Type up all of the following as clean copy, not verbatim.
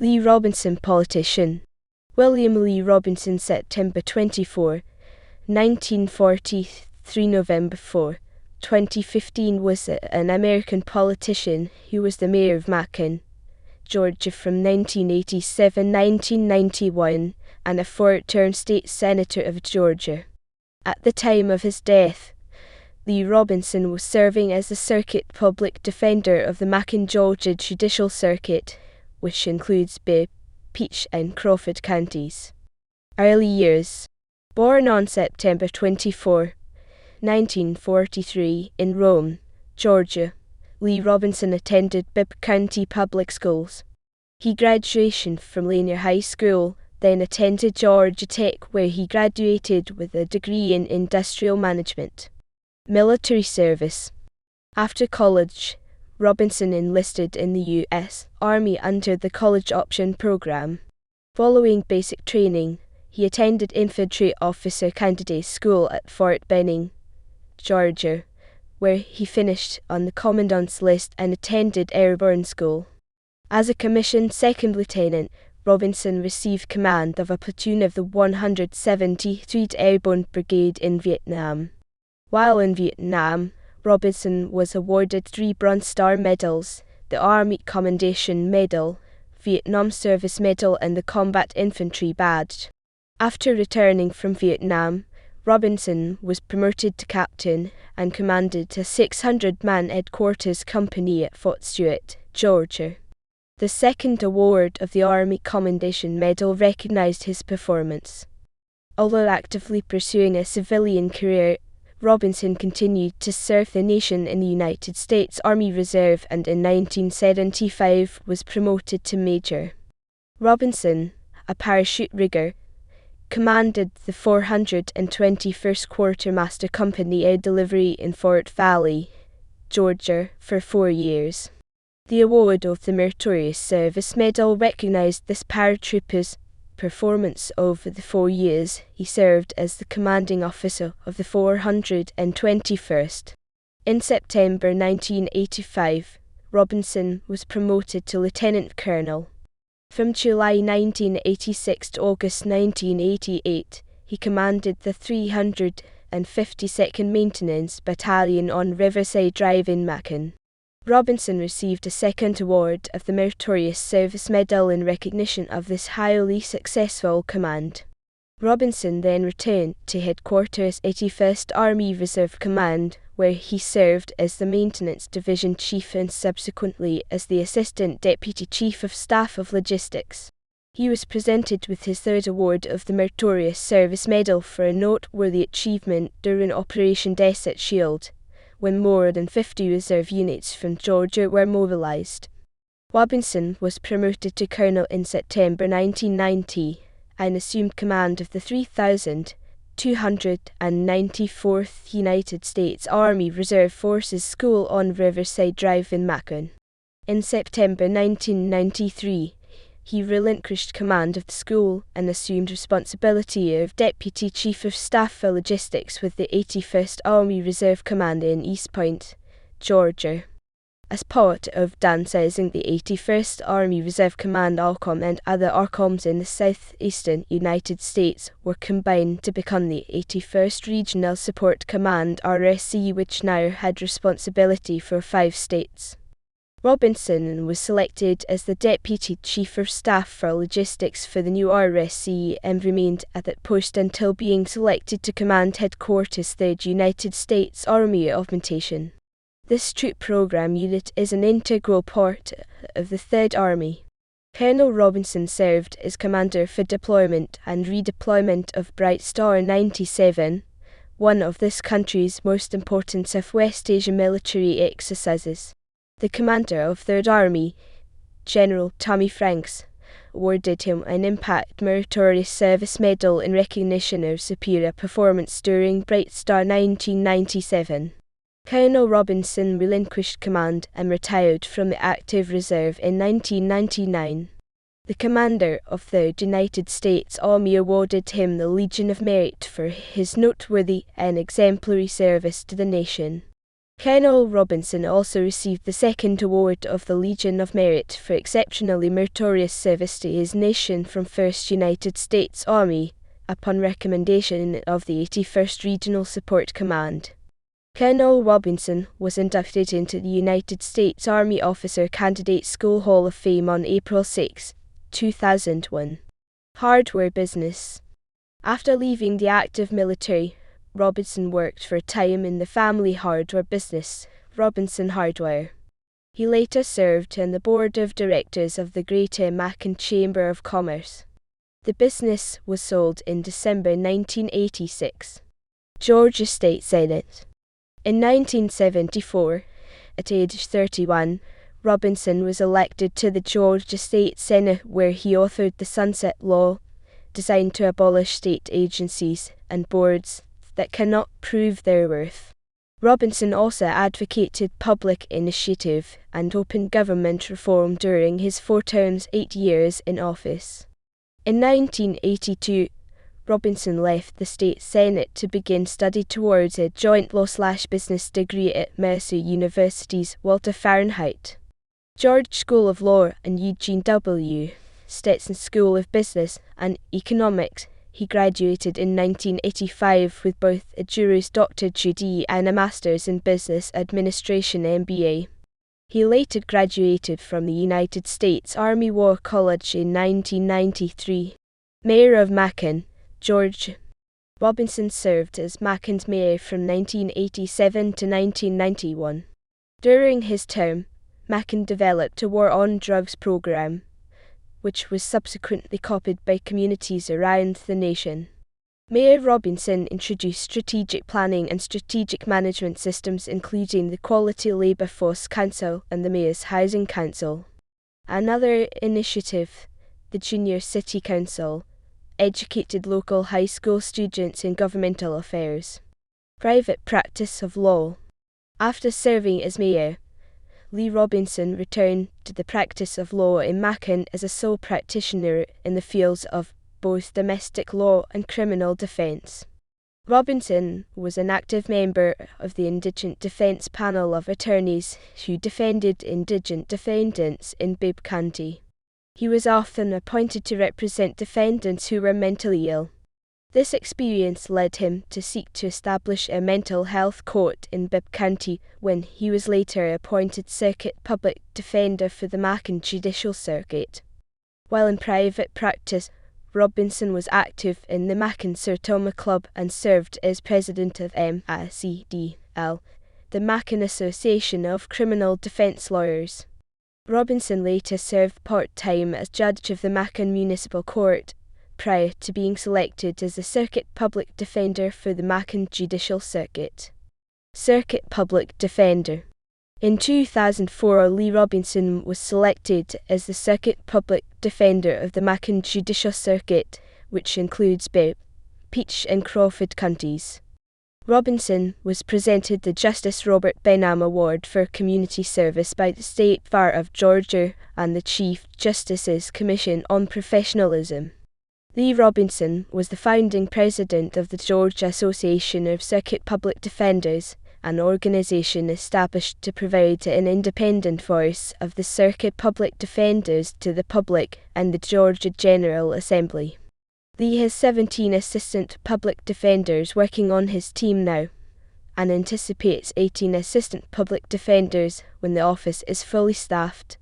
Lee Robinson, politician. William Lee Robinson, September 24, 1940 through November 4, 2015, was an American politician who was the mayor of Macon, Georgia from 1987-1991 and a four-term state senator of Georgia. At the time of his death, Lee Robinson was serving as the circuit public defender of the Macon, Georgia Judicial Circuit, which includes Bibb, Peach and Crawford Counties. Early years. Born on September 24, 1943 in Rome, Georgia, Lee Robinson attended Bibb County Public Schools. He graduated from Lanier High School, then attended Georgia Tech where he graduated with a degree in industrial management. Military service. After college, Robinson enlisted in the U.S. Army under the College Option Program. Following basic training, he attended Infantry Officer Candidate School at Fort Benning, Georgia, where he finished on the Commandant's List and attended Airborne School. As a commissioned second lieutenant, Robinson received command of a platoon of the 173rd Airborne Brigade in Vietnam. While in Vietnam, Robinson was awarded 3 Bronze Star medals, the Army Commendation Medal, Vietnam Service Medal and the Combat Infantry Badge. After returning from Vietnam, Robinson was promoted to captain and commanded a 600-man headquarters company at Fort Stewart, Georgia. The second award of the Army Commendation Medal recognized his performance. Although actively pursuing a civilian career, Robinson continued to serve the nation in the United States Army Reserve and in 1975 was promoted to major. Robinson, a parachute rigger, commanded the 421st Quartermaster Company Air Delivery in Fort Valley, Georgia, for 4 years. The award of the Meritorious Service Medal recognized this paratrooper's performance over the 4 years he served as the commanding officer of the 421st. In September 1985, Robinson was promoted to lieutenant colonel. From July 1986 to August 1988, he commanded the 352nd Maintenance Battalion on Riverside Drive in Macon. Robinson received a second award of the Meritorious Service Medal in recognition of this highly successful command. Robinson then returned to headquarters 81st Army Reserve Command, where he served as the Maintenance Division Chief and subsequently as the Assistant Deputy Chief of Staff of Logistics. He was presented with his third award of the Meritorious Service Medal for a noteworthy achievement during Operation Desert Shield, when more than 50 reserve units from Georgia were mobilized. Robinson was promoted to colonel in September 1990 and assumed command of the 3,294th United States Army Reserve Forces School on Riverside Drive in Macon. In September 1993, he relinquished command of the school and assumed responsibility of Deputy Chief of Staff for Logistics with the 81st Army Reserve Command in East Point, Georgia. As part of downsizing the 81st Army Reserve Command ARCOM and other ARCOMs in the southeastern United States were combined to become the 81st Regional Support Command RSC, which now had responsibility for 5 states. Robinson was selected as the Deputy Chief of Staff for Logistics for the new RSC and remained at that post until being selected to command Headquarters 3rd United States Army Augmentation. This troop program unit is an integral part of the 3rd Army. Colonel Robinson served as commander for deployment and redeployment of Bright Star 97, one of this country's most important Southwest Asia military exercises. The commander of 3rd Army, General Tommy Franks, awarded him an Impact Meritorious Service Medal in recognition of superior performance during Bright Star 1997. Colonel Robinson relinquished command and retired from the active reserve in 1999. The commander of the United States Army awarded him the Legion of Merit for his noteworthy and exemplary service to the nation. Colonel Robinson also received the second award of the Legion of Merit for exceptionally meritorious service to his nation from 1st United States Army, upon recommendation of the 81st Regional Support Command. Colonel Robinson was inducted into the United States Army Officer Candidate School Hall of Fame on April 6, 2001. Hardware business. After leaving the active military, Robinson worked for a time in the family hardware business, Robinson Hardware. He later served on the board of directors of the Greater Macon Chamber of Commerce. The business was sold in December 1986. Georgia State Senate. In 1974, at age 31, Robinson was elected to the Georgia State Senate, where he authored the Sunset Law, designed to abolish state agencies and boards that cannot prove their worth. Robinson also advocated public initiative and open government reform during his 4 terms, 8 years in office. In 1982, Robinson left the state senate to begin study towards a joint law/business degree at Mercer University's Walter Fahrenheit George School of Law and Eugene W. Stetson School of Business and Economics. He graduated in 1985 with both a Juris Doctor (JD) and a Master's in Business Administration (MBA). He later graduated from the United States Army War College in 1993. Mayor of Macon, Georgia. Robinson served as Macon's mayor from 1987 to 1991. During his term, Macon developed a war on drugs program, which was subsequently copied by communities around the nation. Mayor Robinson introduced strategic planning and strategic management systems, including the Quality Labour Force Council and the Mayor's Housing Council. Another initiative, the Junior City Council, educated local high school students in governmental affairs. Private practice of law. After serving as mayor, Lee Robinson returned to the practice of law in Macon as a sole practitioner in the fields of both domestic law and criminal defense. Robinson was an active member of the Indigent Defense Panel of attorneys who defended indigent defendants in Bibb County. He was often appointed to represent defendants who were mentally ill. This experience led him to seek to establish a mental health court in Bibb County when he was later appointed Circuit Public Defender for the Macon Judicial Circuit. While in private practice, Robinson was active in the Macon Sertoma Club and served as president of MACDL, the Macon Association of Criminal Defense Lawyers. Robinson later served part-time as judge of the Macon Municipal Court, prior to being selected as the Circuit Public Defender for the Macon Judicial Circuit. Circuit Public Defender. In 2004, Lee Robinson was selected as the Circuit Public Defender of the Macon Judicial Circuit, which includes Bibb, Peach and Crawford Counties. Robinson was presented the Justice Robert Benham Award for Community Service by the State Bar of Georgia and the Chief Justice's Commission on Professionalism. Lee Robinson was the founding president of the Georgia Association of Circuit Public Defenders, an organization established to provide an independent voice of the circuit public defenders to the public and the Georgia General Assembly. Lee has 17 assistant public defenders working on his team now, and anticipates 18 assistant public defenders when the office is fully staffed.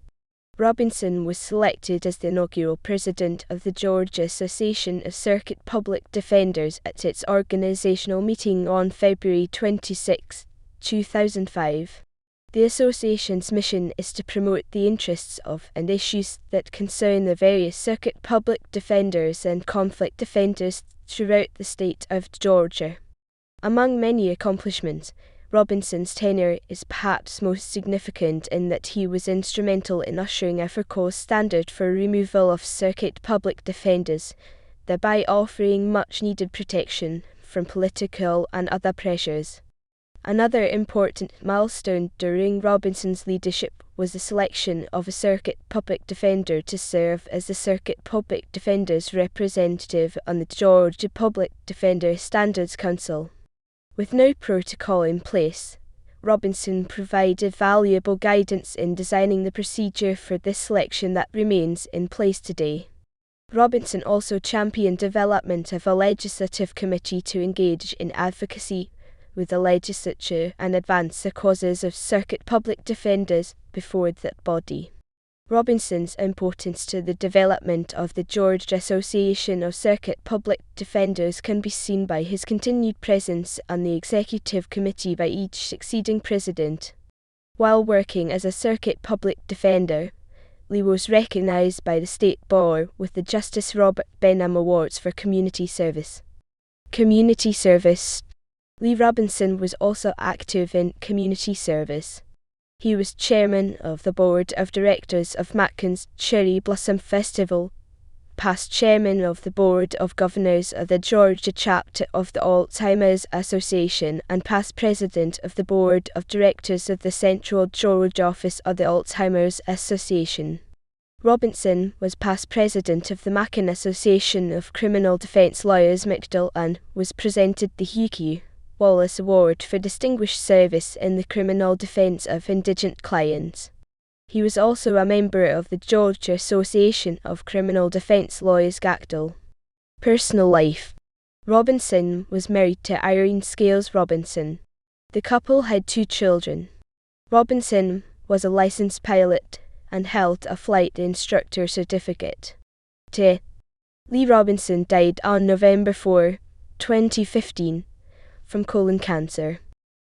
Robinson was selected as the inaugural president of the Georgia Association of Circuit Public Defenders at its organizational meeting on February 26, 2005. The association's mission is to promote the interests of and issues that concern the various circuit public defenders and conflict defenders throughout the state of Georgia. Among many accomplishments, Robinson's tenure is perhaps most significant in that he was instrumental in ushering a for-cause standard for removal of circuit public defenders, thereby offering much-needed protection from political and other pressures. Another important milestone during Robinson's leadership was the selection of a circuit public defender to serve as the Circuit Public Defender's representative on the Georgia Public Defender Standards Council. With no protocol in place, Robinson provided valuable guidance in designing the procedure for this selection that remains in place today. Robinson also championed development of a legislative committee to engage in advocacy with the legislature and advance the causes of circuit public defenders before that body. Robinson's importance to the development of the Georgia Association of Circuit Public Defenders can be seen by his continued presence on the executive committee by each succeeding president. While working as a circuit public defender, Lee was recognized by the state bar with the Justice Robert Benham Awards for community service. Lee Robinson was also active in community service. He was chairman of the board of directors of Macon's Cherry Blossom Festival, past chairman of the board of governors of the Georgia chapter of the Alzheimer's Association, and past president of the board of directors of the Central Georgia office of the Alzheimer's Association. Robinson was past president of the Macon Association of Criminal Defense Lawyers McDowell and was presented the Hugh Wallace Award for Distinguished Service in the Criminal Defense of Indigent Clients. He was also a member of the Georgia Association of Criminal Defense Lawyers GACDL. Personal life. Robinson was married to Irene Scales Robinson. The couple had 2 children. Robinson was a licensed pilot and held a flight instructor certificate. Lee Robinson died on November 4, 2015, from colon cancer.